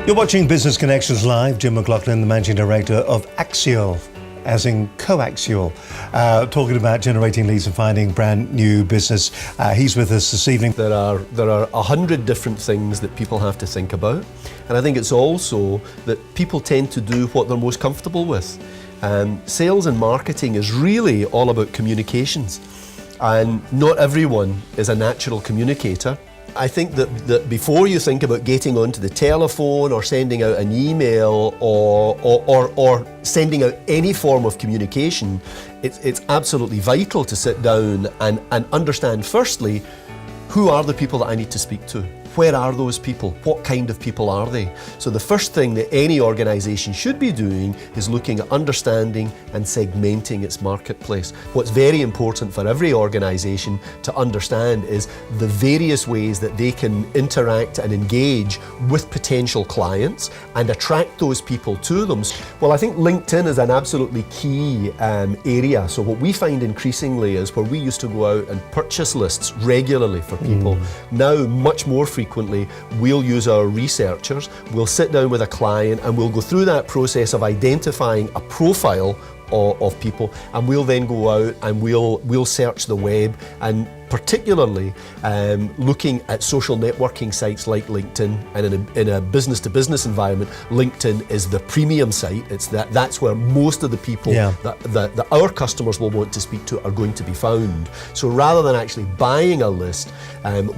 You're watching Business Connections Live. Jim McLaughlin, the Managing Director of Axiall, as in coaxial, talking about generating leads and finding brand new business. He's with us this evening. There are 100 different things that people have to think about, and I think it's also that people tend to do what they're most comfortable with. Sales and marketing is really all about communications, and not everyone is a natural communicator. I think that before you think about getting onto the telephone or sending out an email or sending out any form of communication, it's absolutely vital to sit down and understand, firstly, who are the people that I need to speak to? Where are those people? What kind of people are they? So the first thing that any organisation should be doing is looking at understanding and segmenting its marketplace. What's very important for every organisation to understand is the various ways that they can interact and engage with potential clients and attract those people to them. Well, I think LinkedIn is an absolutely key area. So what we find increasingly is where we used to go out and purchase lists regularly for people, now much more frequently we'll use our researchers, we'll sit down with a client and we'll go through that process of identifying a profile of people, and we'll then go out and we'll search the web, and particularly looking at social networking sites like LinkedIn, and in a business-to-business environment, LinkedIn is the premium site. That's where most of the people that our customers will want to speak to are going to be found. So rather than actually buying a list,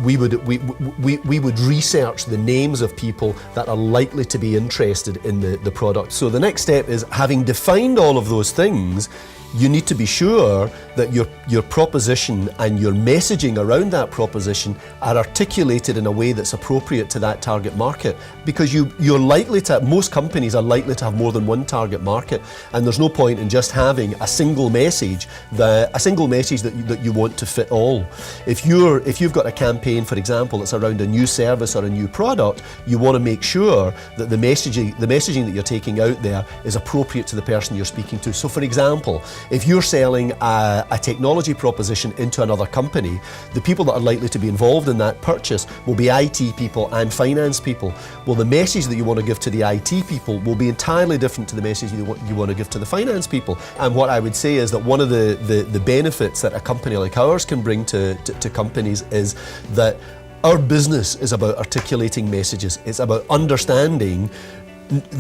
we would research the names of people that are likely to be interested in the product. So the next step is, having defined all of those things, you need to be sure that your proposition and your messaging around that proposition are articulated in a way that's appropriate to that target market, because you're likely to, most companies are likely to have more than one target market, and there's no point in just having a single message that you want to fit all. If you've got a campaign, for example, that's around a new service or a new product, you want to make sure that the messaging that you're taking out there is appropriate to the person you're speaking to. So for example, if you're selling a technology proposition into another company, the people that are likely to be involved in that purchase will be IT people and finance people. Well, the message that you want to give to the IT people will be entirely different to the message you want to give to the finance people. And what I would say is that one of the benefits that a company like ours can bring to companies is that our business is about articulating messages. It's about understanding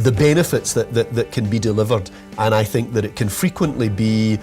the benefits that can be delivered, and I think that it can frequently be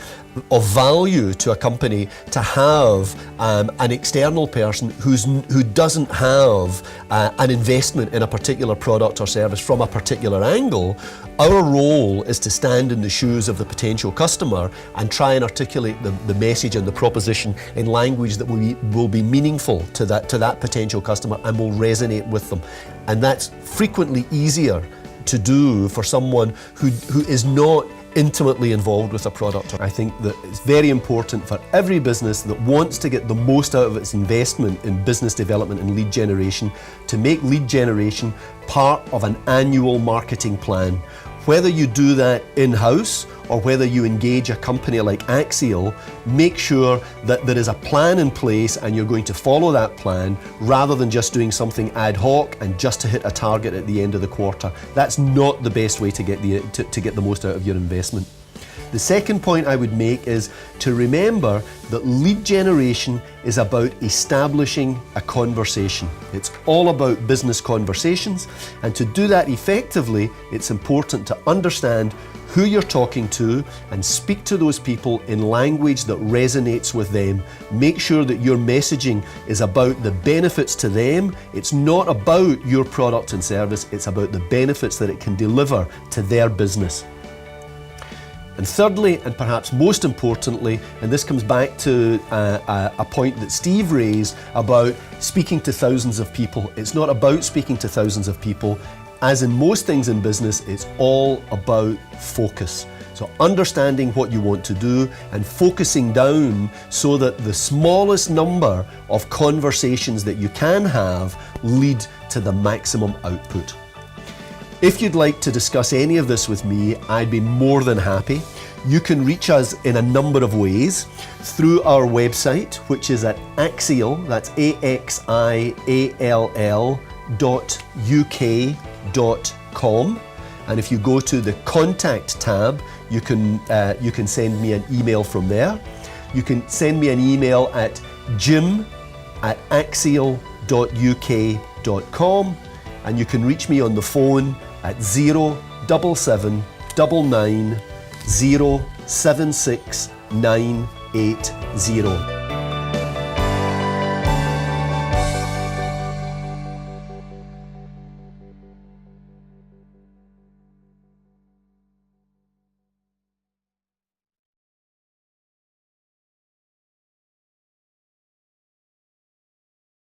of value to a company to have an external person who doesn't have an investment in a particular product or service from a particular angle. Our role is to stand in the shoes of the potential customer and try and articulate the message and the proposition in language that will be meaningful to that potential customer and will resonate with them. And that's frequently easier to do for someone who is not intimately involved with a product. I think that it's very important for every business that wants to get the most out of its investment in business development and lead generation to make lead generation part of an annual marketing plan. Whether you do that in-house or whether you engage a company like Axiall, make sure that there is a plan in place and you're going to follow that plan rather than just doing something ad hoc and just to hit a target at the end of the quarter. That's not the best way to get the most out of your investment. The second point I would make is to remember that lead generation is about establishing a conversation. It's all about business conversations, and to do that effectively, it's important to understand who you're talking to and speak to those people in language that resonates with them. Make sure that your messaging is about the benefits to them. It's not about your product and service, it's about the benefits that it can deliver to their business. And thirdly, and perhaps most importantly, and this comes back to a point that Steve raised about speaking to thousands of people. It's not about speaking to thousands of people. As in most things in business, it's all about focus. So understanding what you want to do and focusing down so that the smallest number of conversations that you can have lead to the maximum output. If you'd like to discuss any of this with me, I'd be more than happy. You can reach us in a number of ways through our website, which is at Axiall, that's AXIALL.UK jim@axiall.com, and if you go to the contact tab, you can send me an email from there. You can send me an email at jim@axiall.uk.com, and you can reach me on the phone at 07799 076 980.